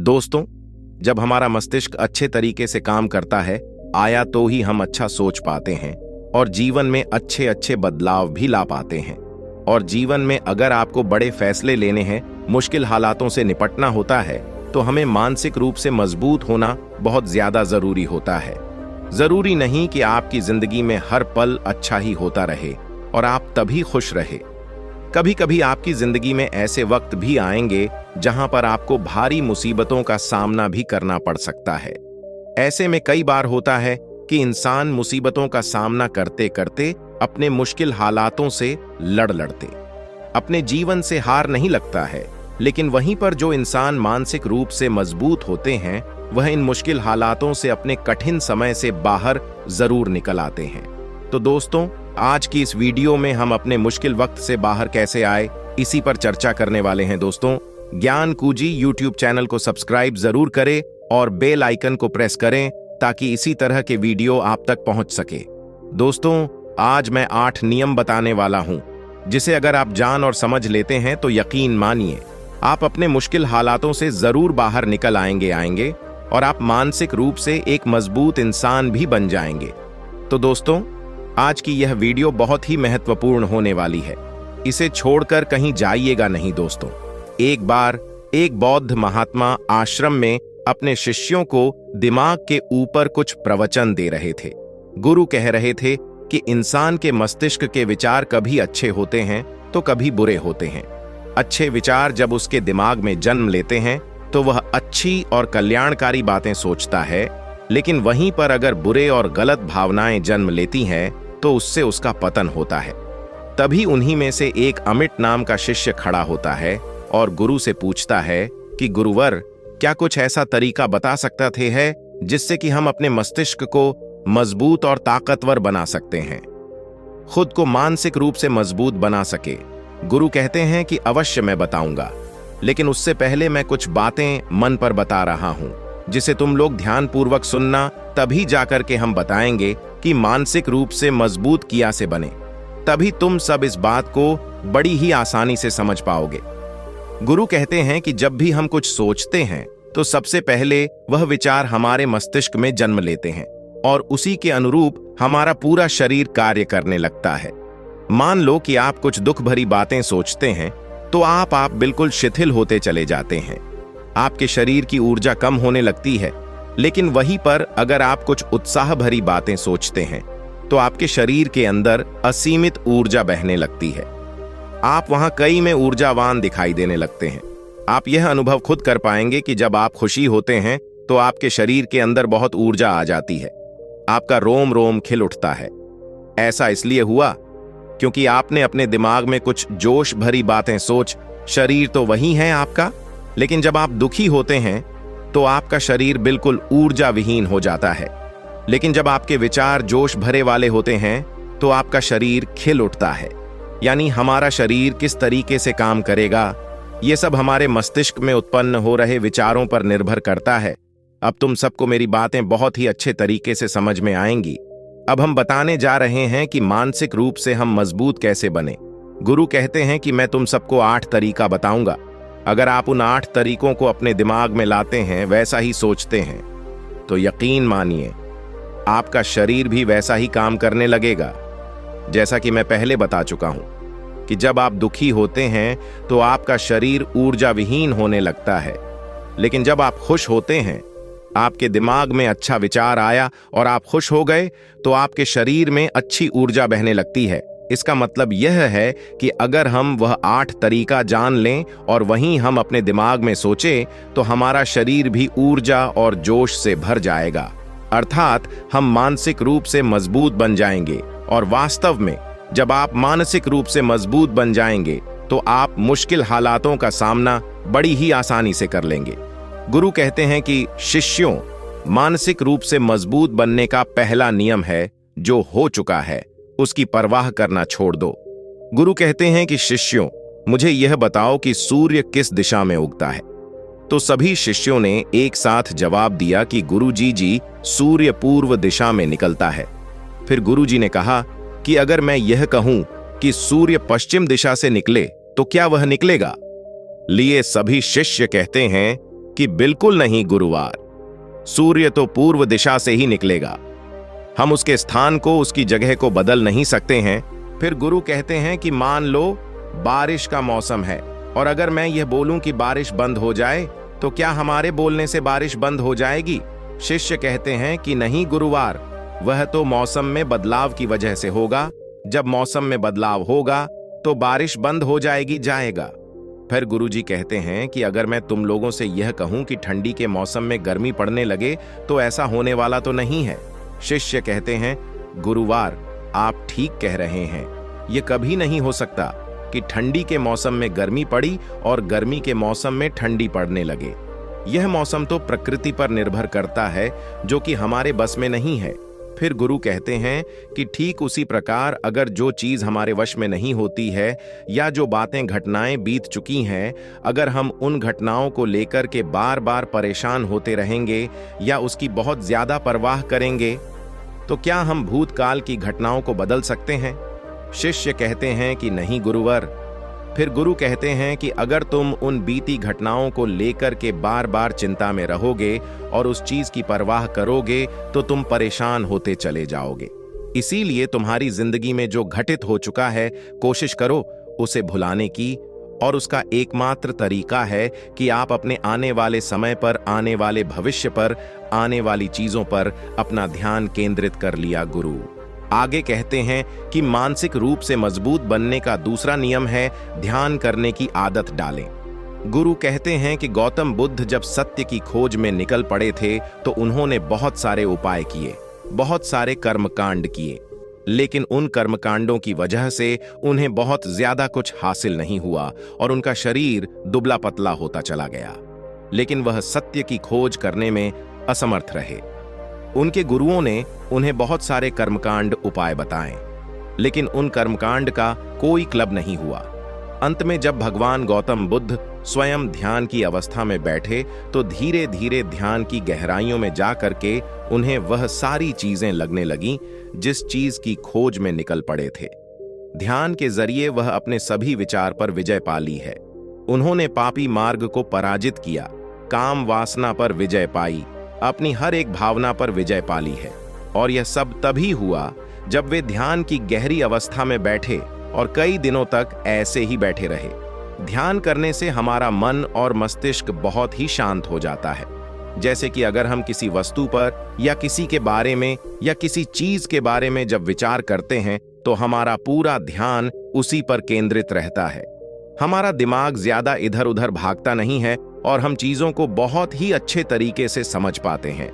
दोस्तों, जब हमारा मस्तिष्क अच्छे तरीके से काम करता है आया तो ही हम अच्छा सोच पाते हैं और जीवन में अच्छे अच्छे बदलाव भी ला पाते हैं। और जीवन में अगर आपको बड़े फैसले लेने हैं, मुश्किल हालातों से निपटना होता है, तो हमें मानसिक रूप से मजबूत होना बहुत ज्यादा जरूरी होता है। जरूरी नहीं कि आपकी जिंदगी में हर पल अच्छा ही होता रहे और आप तभी खुश रहे। कभी कभी आपकी जिंदगी में ऐसे वक्त भी आएंगे जहां पर आपको भारी मुसीबतों का सामना भी करना पड़ सकता है। ऐसे में कई बार होता है कि इंसान मुसीबतों का सामना करते करते अपने मुश्किल हालातों से लड़ते अपने जीवन से हार नहीं लगता है, लेकिन वहीं पर जो इंसान मानसिक रूप से मजबूत होते हैं वह इन मुश्किल हालातों से अपने कठिन समय से बाहर जरूर निकल आते हैं। तो दोस्तों, आज की इस वीडियो में हम अपने मुश्किल वक्त से बाहर कैसे आए, इसी पर चर्चा करने वाले हैं। दोस्तों, ज्ञान कूजी यूट्यूब चैनल को सब्सक्राइब जरूर करें और बेल आइकन को प्रेस करें ताकि इसी तरह के वीडियो आप तक पहुंच सके। दोस्तों, आज मैं 8 नियम बताने वाला हूं, जिसे अगर आप जान और समझ लेते हैं तो यकीन मानिए आप अपने मुश्किल हालातों से जरूर बाहर निकल आएंगे और आप मानसिक रूप से एक मजबूत इंसान भी बन जाएंगे। तो दोस्तों, आज की यह वीडियो बहुत ही महत्वपूर्ण होने वाली है, इसे छोड़कर कहीं जाइएगा नहीं। दोस्तों, एक बार एक बौद्ध महात्मा आश्रम में अपने शिष्यों को दिमाग के ऊपर कुछ प्रवचन दे रहे थे। गुरु कह रहे थे कि इंसान के मस्तिष्क के विचार कभी अच्छे होते हैं तो कभी बुरे होते हैं। अच्छे विचार जब उसके दिमाग में जन्म लेते हैं तो वह अच्छी और कल्याणकारी बातें सोचता है, लेकिन वहीं पर अगर बुरे और गलत भावनाएं जन्म लेती हैं तो उससे उसका पतन होता है। तभी उन्हीं में से एक अमिट नाम का शिष्य खड़ा होता है और गुरु से पूछता है कि गुरुवर, क्या कुछ ऐसा तरीका बता सकता थे है जिससे कि हम अपने मस्तिष्क को मजबूत और ताकतवर बना सकते हैं, खुद को मानसिक रूप से मजबूत बना सके। गुरु कहते हैं कि अवश्य मैं बताऊंगा, लेकिन उससे पहले मैं कुछ बातें मन पर बता रहा हूं जिसे तुम लोग ध्यानपूर्वक सुनना, तभी जाकर के हम बताएंगे कि मानसिक रूप से मजबूत किया से बने। तभी तुम सब इस बात को बड़ी ही आसानी से समझ पाओगे। गुरु कहते हैं कि जब भी हम कुछ सोचते हैं तो सबसे पहले वह विचार हमारे मस्तिष्क में जन्म लेते हैं और उसी के अनुरूप हमारा पूरा शरीर कार्य करने लगता है। मान लो कि आप कुछ दुख भरी बातें सोचते हैं तो आप बिल्कुल शिथिल होते चले जाते हैं, आपके शरीर की ऊर्जा कम होने लगती है। लेकिन वहीं पर अगर आप कुछ उत्साह भरी बातें सोचते हैं तो आपके शरीर के अंदर असीमित ऊर्जा बहने लगती है, आप वहां कई में ऊर्जावान दिखाई देने लगते हैं। आप यह अनुभव खुद कर पाएंगे कि जब आप खुशी होते हैं तो आपके शरीर के अंदर बहुत ऊर्जा आ जाती है, आपका रोम रोम खिल उठता है। ऐसा इसलिए हुआ क्योंकि आपने अपने दिमाग में कुछ जोश भरी बातें सोच, शरीर तो वही है आपका, लेकिन जब आप दुखी होते हैं तो आपका शरीर बिल्कुल ऊर्जा विहीन हो जाता है। लेकिन जब आपके विचार जोश भरे वाले होते हैं तो आपका शरीर खिल उठता है। यानी हमारा शरीर किस तरीके से काम करेगा, ये सब हमारे मस्तिष्क में उत्पन्न हो रहे विचारों पर निर्भर करता है। अब तुम सबको मेरी बातें बहुत ही अच्छे तरीके से समझ में आएंगी। अब हम बताने जा रहे हैं कि मानसिक रूप से हम मजबूत कैसे बने। गुरु कहते हैं कि मैं तुम सबको 8 तरीका बताऊंगा। अगर आप उन 8 तरीकों को अपने दिमाग में लाते हैं, वैसा ही सोचते हैं, तो यकीन मानिए आपका शरीर भी वैसा ही काम करने लगेगा। जैसा कि मैं पहले बता चुका हूं कि जब आप दुखी होते हैं तो आपका शरीर ऊर्जा विहीन होने लगता है, लेकिन जब आप खुश होते हैं, आपके दिमाग में अच्छा विचार आया और आप खुश हो गए तो आपके शरीर में अच्छी ऊर्जा बहने लगती है। इसका मतलब यह है कि अगर हम वह 8 तरीका जान लें और वहीं हम अपने दिमाग में सोचें तो हमारा शरीर भी ऊर्जा और जोश से भर जाएगा, अर्थात हम मानसिक रूप से मजबूत बन जाएंगे। और वास्तव में जब आप मानसिक रूप से मजबूत बन जाएंगे तो आप मुश्किल हालातों का सामना बड़ी ही आसानी से कर लेंगे। गुरु कहते हैं कि शिष्यों, मानसिक रूप से मजबूत बनने का पहला नियम है, जो हो चुका है उसकी परवाह करना छोड़ दो। गुरु कहते हैं कि शिष्यों, मुझे यह बताओ कि सूर्य किस दिशा में उगता है। तो सभी शिष्यों ने एक साथ जवाब दिया कि गुरुजी जी, सूर्य पूर्व दिशा में निकलता है। फिर गुरुजी ने कहा कि अगर मैं यह कहूं कि सूर्य पश्चिम दिशा से निकले तो क्या वह निकलेगा? लिए सभी शिष्य कहते हैं कि बिल्कुल नहीं गुरुवार, सूर्य तो पूर्व दिशा से ही निकलेगा, हम उसके स्थान को, उसकी जगह को बदल नहीं सकते हैं। फिर गुरु कहते हैं कि मान लो बारिश का मौसम है और अगर मैं यह बोलूं कि बारिश बंद हो जाए तो क्या हमारे बोलने से बारिश बंद हो जाएगी? शिष्य कहते हैं कि नहीं गुरुवार, वह तो मौसम में बदलाव की वजह से होगा, जब मौसम में बदलाव होगा तो बारिश बंद हो जाएगा। फिर गुरुजी कहते हैं कि अगर मैं तुम लोगों से यह कहूं कि ठंडी के मौसम में गर्मी पड़ने लगे तो ऐसा होने वाला तो नहीं है। शिष्य कहते हैं गुरुवार, आप ठीक कह रहे हैं, यह कभी नहीं हो सकता कि ठंडी के मौसम में गर्मी पड़ी और गर्मी के मौसम में ठंडी पड़ने लगे। यह मौसम तो प्रकृति पर निर्भर करता है, जो कि हमारे बस में नहीं है। फिर गुरु कहते हैं कि ठीक उसी प्रकार अगर जो चीज हमारे वश में नहीं होती है या जो बातें घटनाएं बीत चुकी हैं, अगर हम उन घटनाओं को लेकर के बार बार परेशान होते रहेंगे या उसकी बहुत ज्यादा परवाह करेंगे, तो क्या हम भूतकाल की घटनाओं को बदल सकते हैं? शिष्य कहते हैं कि नहीं गुरुवर। फिर गुरु कहते हैं कि अगर तुम उन बीती घटनाओं को लेकर के बार बार चिंता में रहोगे और उस चीज की परवाह करोगे तो तुम परेशान होते चले जाओगे। इसीलिए तुम्हारी जिंदगी में जो घटित हो चुका है, कोशिश करो उसे भुलाने की, और उसका एकमात्र तरीका है कि आप अपने आने वाले समय पर, आने वाले भविष्य पर, आने वाली चीजों पर अपना ध्यान केंद्रित कर लिया। गुरु आगे कहते हैं कि मानसिक रूप से मजबूत बनने का दूसरा नियम है ध्यान करने की आदत डालें। गुरु कहते हैं कि गौतम बुद्ध जब सत्य की खोज में निकल पड़े थे तो उन्होंने बहुत सारे उपाय किए, बहुत सारे कर्मकांड किए, लेकिन उन कर्मकांडों की वजह से उन्हें बहुत ज्यादा कुछ हासिल नहीं हुआ और उनका शरीर दुबला पतला होता चला गया। लेकिन वह सत्य की खोज करने में असमर्थ रहे। उनके गुरुओं ने उन्हें बहुत सारे कर्मकांड उपाय बताए, लेकिन उन कर्मकांड का कोई क्लब नहीं हुआ। अंत में जब भगवान गौतम बुद्ध स्वयं ध्यान की अवस्था में बैठे तो धीरे धीरे ध्यान की गहराइयों में जा करके उन्हें वह सारी चीजें लगने लगीं जिस चीज की खोज में निकल पड़े थे। ध्यान के जरिए वह अपने सभी विचार पर विजय पा ली है। उन्होंने पापी मार्ग को पराजित किया, काम वासना पर विजय पाई, अपनी हर एक भावना पर विजय पाली है। और यह सब तभी हुआ जब वे ध्यान की गहरी अवस्था में बैठे और कई दिनों तक ऐसे ही बैठे रहे। ध्यान करने से हमारा मन और मस्तिष्क बहुत ही शांत हो जाता है। जैसे कि अगर हम किसी वस्तु पर या किसी के बारे में या किसी चीज के बारे में जब विचार करते हैं तो हमारा पूरा ध्यान उसी पर केंद्रित रहता है। हमारा दिमाग ज्यादा इधर उधर भागता नहीं है और हम चीजों को बहुत ही अच्छे तरीके से समझ पाते हैं।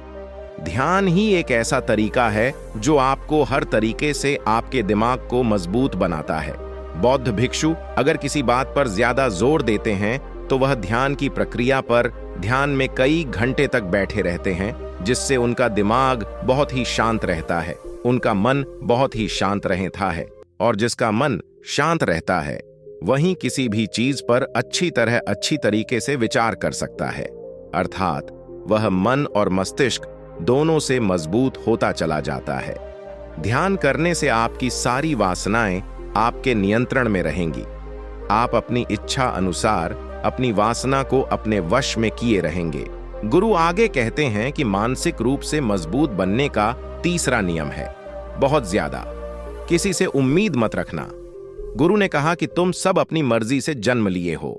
ध्यान ही एक ऐसा तरीका है जो आपको हर तरीके से आपके दिमाग को मजबूत बनाता है। बौद्ध भिक्षु अगर किसी बात पर ज्यादा जोर देते हैं तो वह ध्यान की प्रक्रिया पर ध्यान में कई घंटे तक बैठे रहते हैं, जिससे उनका दिमाग बहुत ही शांत रहता है, उनका मन बहुत ही शांत रहता है। और जिसका मन शांत रहता है वहीं किसी भी चीज पर अच्छी तरीके से विचार कर सकता है, अर्थात वह मन और मस्तिष्क दोनों से मजबूत होता चला जाता है। ध्यान करने से आपकी सारी वासनाएं आपके नियंत्रण में रहेंगी। आप अपनी इच्छा अनुसार अपनी वासना को अपने वश में किए रहेंगे। गुरु आगे कहते हैं कि मानसिक रूप से मजबूत बनने का तीसरा नियम है बहुत ज्यादा किसी से उम्मीद मत रखना। गुरु ने कहा कि तुम सब अपनी मर्जी से जन्म लिए हो,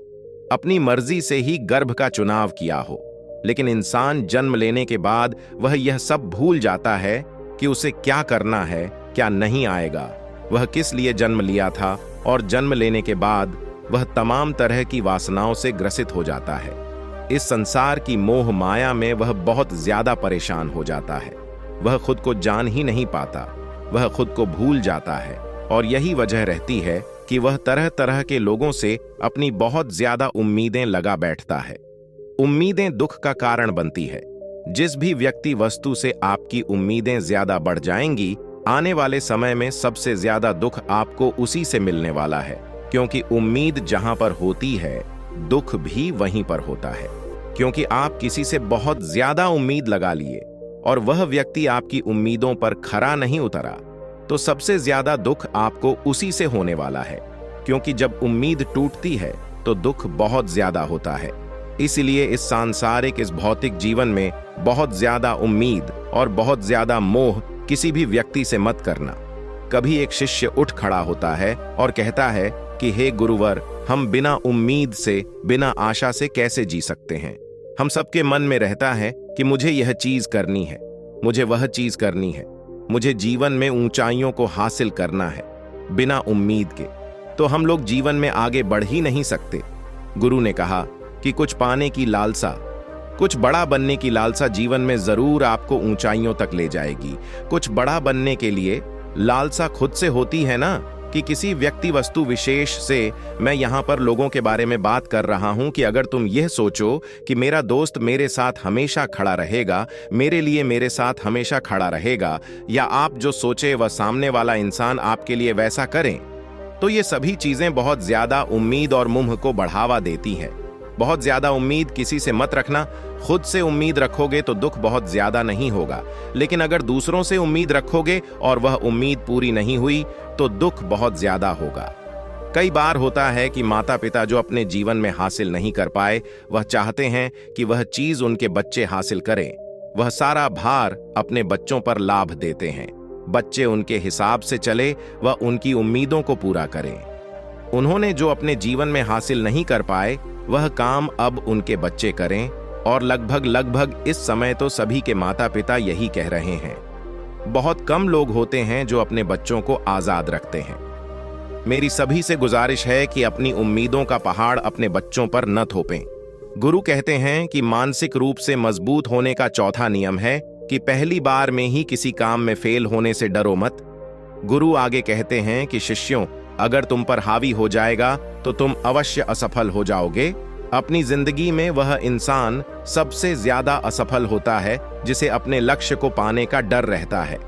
अपनी मर्जी से ही गर्भ का चुनाव किया हो, लेकिन इंसान जन्म लेने के बाद वह यह सब भूल जाता है कि उसे क्या करना है, क्या नहीं आएगा, वह किस लिए जन्म लिया था, और जन्म लेने के बाद वह तमाम तरह की वासनाओं से ग्रसित हो जाता है। इस संसार की मोह माया में वह बहुत ज्यादा परेशान हो जाता है। वह खुद को जान ही नहीं पाता, वह खुद को भूल जाता है, और यही वजह रहती है कि वह तरह तरह के लोगों से अपनी बहुत ज्यादा उम्मीदें लगा बैठता है। उम्मीदें दुख का कारण बनती है। जिस भी व्यक्ति वस्तु से आपकी उम्मीदें ज्यादा बढ़ जाएंगी, आने वाले समय में सबसे ज्यादा दुख आपको उसी से मिलने वाला है, क्योंकि उम्मीद जहां पर होती है दुख भी वहीं पर होता है। क्योंकि आप किसी से बहुत ज्यादा उम्मीद लगा लिए और वह व्यक्ति आपकी उम्मीदों पर खरा नहीं उतरा, तो सबसे ज्यादा दुख आपको उसी से होने वाला है। क्योंकि जब उम्मीद टूटती है तो दुख बहुत ज्यादा होता है। इसलिए इस सांसारिक, इस भौतिक जीवन में बहुत ज्यादा उम्मीद और बहुत ज्यादा मोह किसी भी व्यक्ति से मत करना। कभी एक शिष्य उठ खड़ा होता है और कहता है कि हे गुरुवर, हम बिना उम्मीद से, बिना आशा से कैसे जी सकते हैं। हम सबके मन में रहता है कि मुझे यह चीज करनी है, मुझे वह चीज करनी है, मुझे जीवन में ऊंचाइयों को हासिल करना है। बिना उम्मीद के तो हम लोग जीवन में आगे बढ़ ही नहीं सकते। गुरु ने कहा कि कुछ पाने की लालसा, कुछ बड़ा बनने की लालसा जीवन में जरूर आपको ऊंचाइयों तक ले जाएगी। कुछ बड़ा बनने के लिए लालसा खुद से होती है ना, कि किसी व्यक्ति वस्तु विशेष से। मैं यहाँ पर लोगों के बारे में बात कर रहा हूँ कि अगर तुम यह सोचो कि मेरा दोस्त मेरे साथ हमेशा खड़ा रहेगा, मेरे लिए मेरे साथ हमेशा खड़ा रहेगा, या आप जो सोचे वह सामने वाला इंसान आपके लिए वैसा करें, तो ये सभी चीजें बहुत ज्यादा उम्मीद और मुंह को बढ़ावा देती हैं। बहुत ज्यादा उम्मीद किसी से मत रखना। खुद से उम्मीद रखोगे तो दुख बहुत ज्यादा नहीं होगा, लेकिन अगर दूसरों से उम्मीद रखोगे और वह उम्मीद पूरी नहीं हुई तो दुख बहुत ज्यादा होगा। कई बार होता है कि माता पिता जो अपने जीवन में हासिल नहीं कर पाए, वह चाहते हैं कि वह चीज उनके बच्चे हासिल करें। वह सारा भार अपने बच्चों पर लाभ देते हैं। बच्चे उनके हिसाब से चले, वह उनकी उम्मीदों को पूरा करें। उन्होंने जो अपने जीवन में हासिल नहीं कर पाए, वह काम अब उनके बच्चे करें। और लगभग इस समय तो सभी के माता पिता यही कह रहे हैं। बहुत कम लोग होते हैं जो अपने बच्चों को आजाद रखते हैं। मेरी सभी से गुजारिश है कि अपनी उम्मीदों का पहाड़ अपने बच्चों पर न थोपें। गुरु कहते हैं कि मानसिक रूप से मजबूत होने का चौथा नियम है कि पहली बार में ही किसी काम में फेल होने से डरो मत। गुरु आगे कहते हैं कि शिष्यों, अगर तुम पर हावी हो जाएगा तो तुम अवश्य असफल हो जाओगे। अपनी जिंदगी में वह इंसान सबसे ज्यादा असफल होता है जिसे अपने लक्ष्य को पाने का डर रहता है।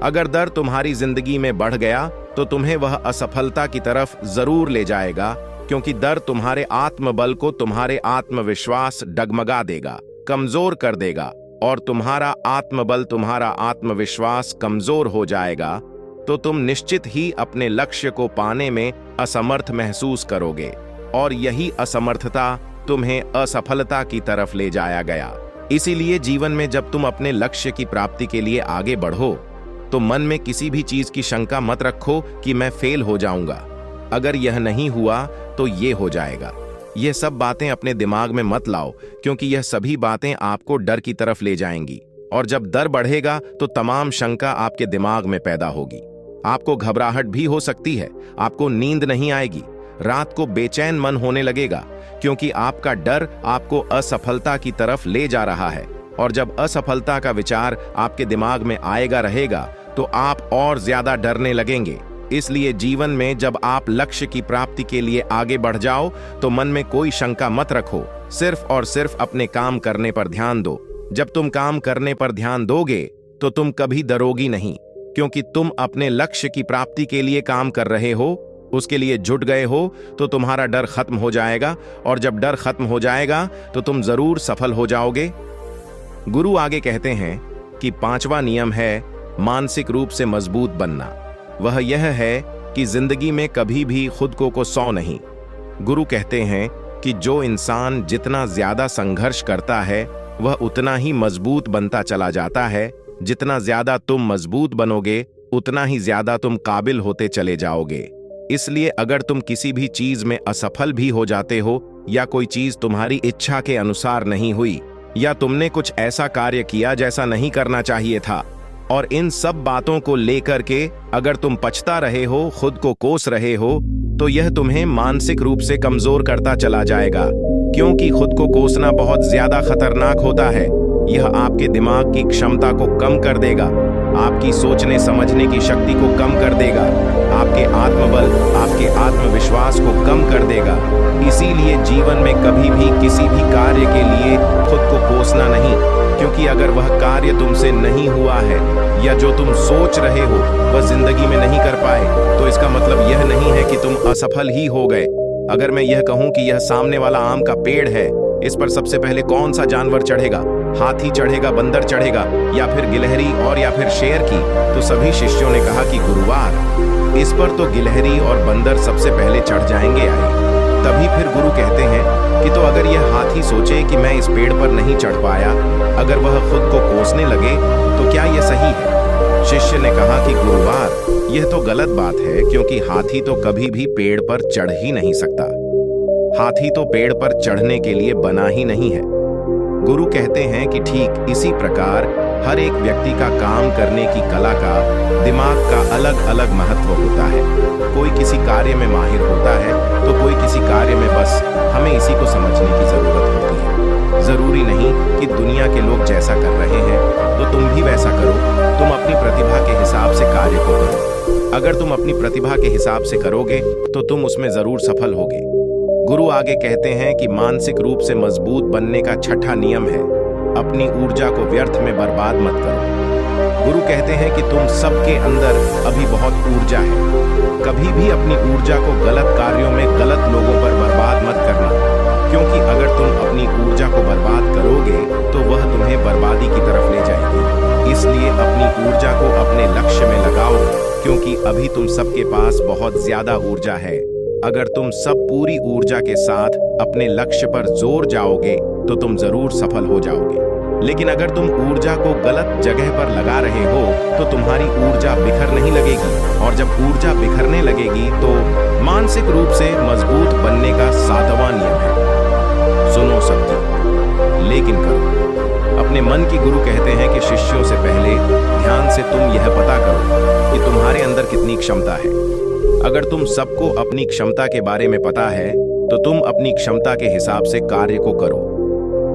अगर डर तुम्हारी जिंदगी में बढ़ गया तो तुम्हें वह असफलता की तरफ जरूर ले जाएगा, क्योंकि डर तुम्हारे आत्मबल को, तुम्हारे आत्मविश्वास डगमगा देगा, कमजोर कर देगा। और तुम्हारा आत्मबल, तुम्हारा आत्मविश्वास कमजोर हो जाएगा तो तुम निश्चित ही अपने लक्ष्य को पाने में असमर्थ महसूस करोगे, और यही असमर्थता तुम्हें असफलता की तरफ ले जाया गया। इसीलिए जीवन में जब तुम अपने लक्ष्य की प्राप्ति के लिए आगे बढ़ो तो मन में किसी भी चीज की शंका मत रखो कि मैं फेल हो जाऊंगा, अगर यह नहीं हुआ तो ये हो जाएगा। यह सब बातें अपने दिमाग में मत लाओ, क्योंकि यह सभी बातें आपको डर की तरफ ले जाएंगी। और जब डर बढ़ेगा तो तमाम शंका आपके दिमाग में पैदा होगी। आपको घबराहट भी हो सकती है, आपको नींद नहीं आएगी, रात को बेचैन मन होने लगेगा, क्योंकि आपका डर आपको असफलता की तरफ ले जा रहा है। और जब असफलता का विचार आपके दिमाग में आएगा रहेगा तो आप और ज्यादा डरने लगेंगे। इसलिए जीवन में जब आप लक्ष्य की प्राप्ति के लिए आगे बढ़ जाओ तो मन में कोई शंका मत रखो, सिर्फ और सिर्फ अपने काम करने पर ध्यान दो। जब तुम काम करने पर ध्यान दोगे तो तुम कभी डरोगी नहीं, क्योंकि तुम अपने लक्ष्य की प्राप्ति के लिए काम कर रहे हो, उसके लिए जुट गए हो, तो तुम्हारा डर खत्म हो जाएगा। और जब डर खत्म हो जाएगा तो तुम जरूर सफल हो जाओगे। गुरु आगे कहते हैं कि पांचवा नियम है मानसिक रूप से मजबूत बनना। वह यह है कि जिंदगी में कभी भी खुद को सौ नहीं। गुरु कहते हैं कि जो इंसान जितना ज्यादा संघर्ष करता है वह उतना ही मजबूत बनता चला जाता है। जितना ज्यादा तुम मजबूत बनोगे उतना ही ज्यादा तुम काबिल होते चले जाओगे। इसलिए अगर तुम किसी भी चीज में असफल भी हो जाते हो, या कोई चीज तुम्हारी इच्छा के अनुसार नहीं हुई, या तुमने कुछ ऐसा कार्य किया जैसा नहीं करना चाहिए था, और इन सब बातों को लेकर के अगर तुम पछता रहे हो, खुद को कोस रहे हो, तो यह तुम्हें मानसिक रूप से कमजोर करता चला जाएगा। क्योंकि खुद को कोसना बहुत ज्यादा खतरनाक होता है। यह आपके दिमाग की क्षमता को कम कर देगा, आपकी सोचने समझने की शक्ति को कम कर देगा, आपके आत्मबल, आपके आत्मविश्वास को कम कर देगा। इसीलिए जीवन में कभी भी किसी भी कार्य के लिए खुद को कोसना नहीं, क्योंकि अगर वह कार्य तुमसे नहीं हुआ है, या जो तुम सोच रहे हो वह जिंदगी में नहीं कर पाए, तो इसका मतलब यह नहीं है कि तुम असफल ही हो गए। अगर मैं यह कहूं कि यह सामने वाला आम का पेड़ है, इस पर सबसे पहले कौन सा जानवर चढ़ेगा? हाथी चढ़ेगा, बंदर चढ़ेगा, या फिर गिलहरी और या फिर शेर की? तो सभी शिष्यों ने कहा कि गुरुवार, इस पर तो गिलहरी और बंदर सबसे पहले चढ़ जाएंगे। आए तभी फिर गुरु कहते हैं कि तो अगर यह हाथी सोचे कि मैं इस पेड़ पर नहीं चढ़ पाया, अगर वह खुद को कोसने लगे तो क्या यह सही है? शिष्य ने कहा कि गुरुवार, यह तो गलत बात है, क्योंकि हाथी तो कभी भी पेड़ पर चढ़ ही नहीं सकता। हाथी तो पेड़ पर चढ़ने के लिए बना ही नहीं है। गुरु कहते हैं कि ठीक इसी प्रकार हर एक व्यक्ति का काम करने की कला का, दिमाग का अलग अलग महत्व होता है। कोई किसी कार्य में माहिर होता है तो कोई किसी कार्य में, बस हमें इसी को समझने की जरूरत होती है। जरूरी नहीं कि दुनिया के लोग जैसा कर रहे हैं तो तुम भी वैसा करो। तुम अपनी प्रतिभा के हिसाब से कार्य को करो। अगर तुम अपनी प्रतिभा के हिसाब से करोगे तो तुम उसमें जरूर सफल होगे। गुरु आगे कहते हैं कि मानसिक रूप से मजबूत बनने का छठा नियम है, अपनी ऊर्जा को व्यर्थ में बर्बाद मत करो। गुरु कहते हैं कि तुम सबके अंदर अभी बहुत ऊर्जा है। कभी भी अपनी ऊर्जा को गलत कार्यों में, गलत लोगों पर बर्बाद मत करना, क्योंकि अगर तुम अपनी ऊर्जा को बर्बाद करोगे तो वह तुम्हें बर्बादी की तरफ ले जाएगी। इसलिए अपनी ऊर्जा को अपने लक्ष्य में लगाओ, क्योंकि अभी तुम सबके पास बहुत ज्यादा ऊर्जा है। अगर तुम सब पूरी ऊर्जा के साथ अपने लक्ष्य पर जोर जाओगे तो तुम जरूर सफल हो जाओगे। लेकिन अगर तुम ऊर्जा को गलत जगह पर लगा रहे हो तो तुम्हारी ऊर्जा बिखर नहीं लगेगी, और जब ऊर्जा बिखरने लगेगी तो मानसिक रूप से मजबूत बनने का 7वां नियम है, सुनो सबकी लेकिन करो। अपने मन की गुरु कहते हैं कि शिष्यों से पहले ध्यान से तुम यह पता करो कि तुम्हारे अंदर कितनी क्षमता है। अगर तुम सबको अपनी क्षमता के बारे में पता है तो तुम अपनी क्षमता के हिसाब से कार्य को करो।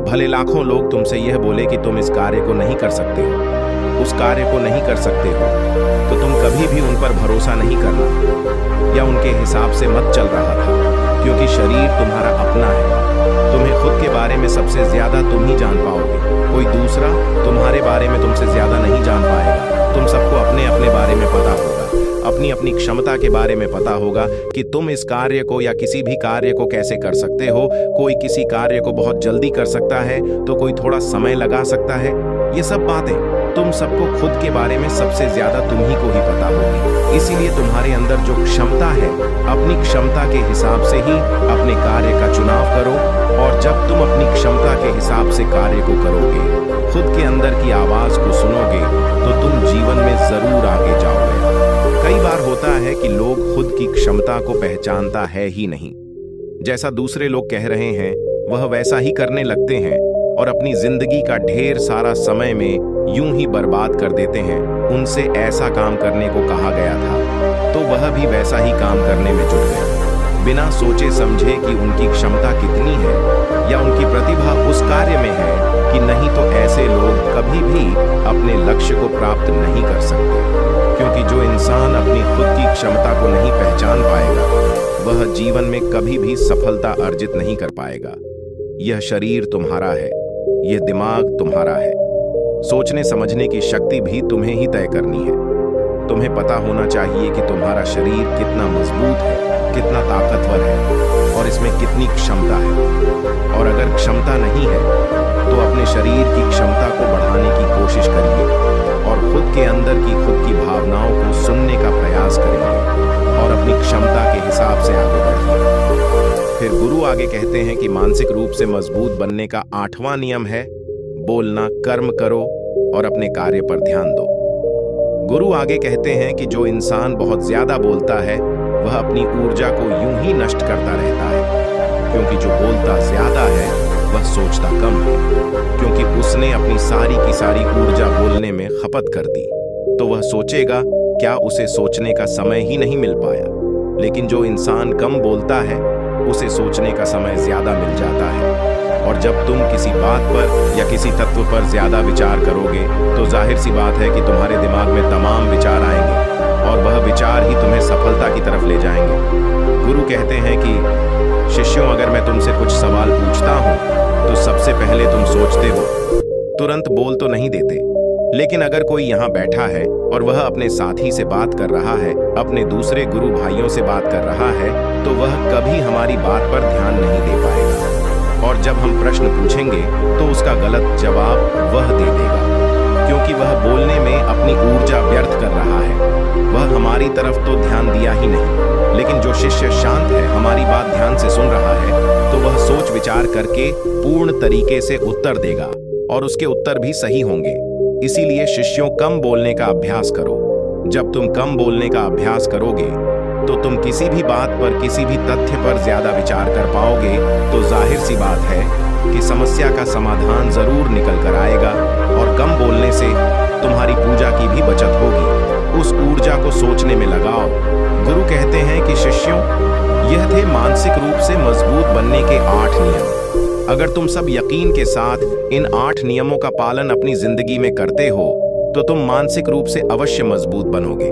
भले लाखों लोग तुमसे यह बोले कि तुम इस कार्य को नहीं कर सकते हो, उस कार्य को नहीं कर सकते हो, तो तुम कभी भी उन पर भरोसा नहीं करना या उनके हिसाब से मत चल रहा था, क्योंकि शरीर तुम्हारा अपना है। तुम्हें खुद के बारे में सबसे ज्यादा तुम ही जान पाओगे। कोई दूसरा तुम्हारे बारे में तुमसे ज्यादा नहीं जान पाएगा। तुम सबको अपने अपने बारे में पता होगा, अपनी अपनी क्षमता के बारे में पता होगा कि तुम इस कार्य को या किसी भी कार्य को कैसे कर सकते हो। कोई किसी कार्य को बहुत जल्दी कर सकता है तो कोई थोड़ा समय लगा सकता है। ये सब बातें तुम सबको खुद के बारे में सबसे ज्यादा तुम ही को ही पता होगी। इसीलिए तुम्हारे अंदर जो क्षमता है, अपनी क्षमता के हिसाब से ही अपने कार्य का चुनाव करो, और जब तुम अपनी क्षमता के हिसाब से कार्य को करोगे, खुद के अंदर की आवाज को सुनोगे, तो तुम जीवन में जरूर आगे जाओगे। कई बार होता है कि लोग खुद की क्षमता को पहचानता है ही नहीं। जैसा दूसरे लोग कह रहे हैं वह वैसा ही करने लगते हैं और अपनी जिंदगी का ढेर सारा समय में यूं ही बर्बाद कर देते हैं। उनसे ऐसा काम करने को कहा गया था तो वह भी वैसा ही काम करने में जुट गए, बिना सोचे समझे कि उनकी क्षमता कितनी है या उनकी प्रतिभा उस कार्य में है कि नहीं। तो ऐसे लोग कभी भी अपने लक्ष्य को प्राप्त नहीं कर सकते, क्योंकि जो इंसान अपनी खुद की क्षमता को नहीं पहचान पाएगा वह जीवन में कभी भी सफलता अर्जित नहीं कर पाएगा। यह शरीर तुम्हारा है, यह दिमाग तुम्हारा है। सोचने समझने की शक्ति भी तुम्हें ही तय करनी है। तुम्हें पता होना चाहिए कि तुम्हारा शरीर कितना मजबूत है, कितना ताकतवर है और इसमें कितनी क्षमता है। और अगर क्षमता नहीं है तो अपने शरीर की क्षमता को बढ़ाने की कोशिश करिए और खुद के अंदर की खुद की भावनाओं को सुनने का प्रयास करेंगे और अपनी क्षमता के हिसाब से आगे बढ़िए। फिर गुरु आगे कहते हैं कि मानसिक रूप से मजबूत बनने का 8वां नियम है, बोलना कर्म करो और अपने कार्य पर ध्यान दो। गुरु आगे कहते हैं कि जो इंसान बहुत ज्यादा बोलता है वह अपनी ऊर्जा को यूं ही नष्ट करता रहता है, क्योंकि जो बोलता ज्यादा है वह सोचता कम है, क्योंकि उसने अपनी सारी की सारी ऊर्जा बोलने में खपत कर दी तो वह सोचेगा क्या उसे सोचने का समय ही नहीं मिल पाया। लेकिन जो इंसान कम बोलता है उसे सोचने का समय ज्यादा मिल जाता है। और जब तुम किसी बात पर या किसी तत्व पर ज्यादा विचार करोगे तो जाहिर सी बात है कि तुम्हारे दिमाग में तमाम विचार आएंगे और वह विचार ही तुम्हें सफलता की तरफ ले जाएंगे। गुरु कहते हैं कि शिष्यों, अगर मैं तुमसे कुछ सवाल पूछता हूं तो सबसे पहले तुम सोचते हो, तुरंत बोल तो नहीं देते। लेकिन अगर कोई यहाँ बैठा है और वह अपने साथी से बात कर रहा है, अपने दूसरे गुरु भाइयों से बात कर रहा है, तो वह कभी हमारी बात पर ध्यान नहीं दे पाएगा। और जब हम प्रश्न पूछेंगे तो उसका गलत जवाब वह दे देगा, क्योंकि वह बोलने में अपनी ऊर्जा व्यर्थ कर रहा है। वह हमारे हमारी तरफ तो ध्यान दिया ही नहीं। लेकिन जो शिष्य शांत है, हमारी बात ध्यान से सुन रहा है, तो वह सोच विचार करके पूर्ण तरीके से उत्तर देगा और उसके उत्तर भी सही होंगे। इसीलिए शिष्यों, कम बोलने का अभ्यास करो। जब तुम कम बोलने का अभ्यास करोगे तो तुम किसी भी बात पर, किसी भी तथ्य पर ज्यादा विचार कर पाओगे। तो जाहिर सी बात है कि समस्या का समाधान जरूर निकल कर आएगा। और कम बोलने से तुम्हारी पूजा की भी बचत होगी। उस ऊर्जा को सोचने में लगाओ। गुरु कहते हैं कि शिष्यों, यह थे मानसिक रूप से मजबूत बनने के 8 नियम। अगर तुम सब यकीन के साथ इन 8 नियमों का पालन अपनी जिंदगी में करते हो तो तुम मानसिक रूप से अवश्य मजबूत बनोगे।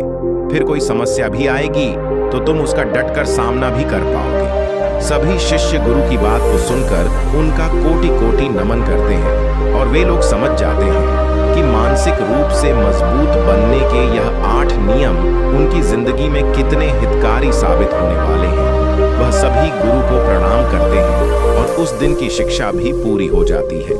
फिर कोई समस्या भी आएगी तो तुम उसका डटकर सामना भी कर पाओगे। सभी शिष्य गुरु की बात को सुनकर उनका कोटि कोटि नमन करते हैं और वे लोग समझ जाते हैं कि मानसिक रूप से मजबूत बनने के यह 8 नियम उनकी जिंदगी में कितने हितकारी साबित होने वाले हैं। वह सभी गुरु को प्रणाम करते हैं और उस दिन की शिक्षा भी पूरी हो जाती है।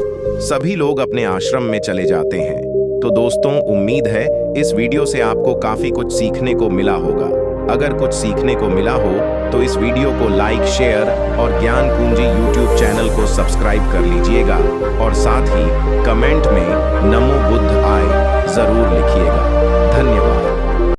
सभी लोग अपने आश्रम में चले जाते हैं। तो दोस्तों, उम्मीद है इस वीडियो से आपको काफी कुछ सीखने को मिला होगा। अगर कुछ सीखने को मिला हो तो इस वीडियो को लाइक, शेयर और ज्ञान कुंजी यूट्यूब चैनल को सब्सक्राइब कर लीजिएगा और साथ ही कमेंट में नमो बुद्ध आए जरूर लिखिएगा। धन्यवाद।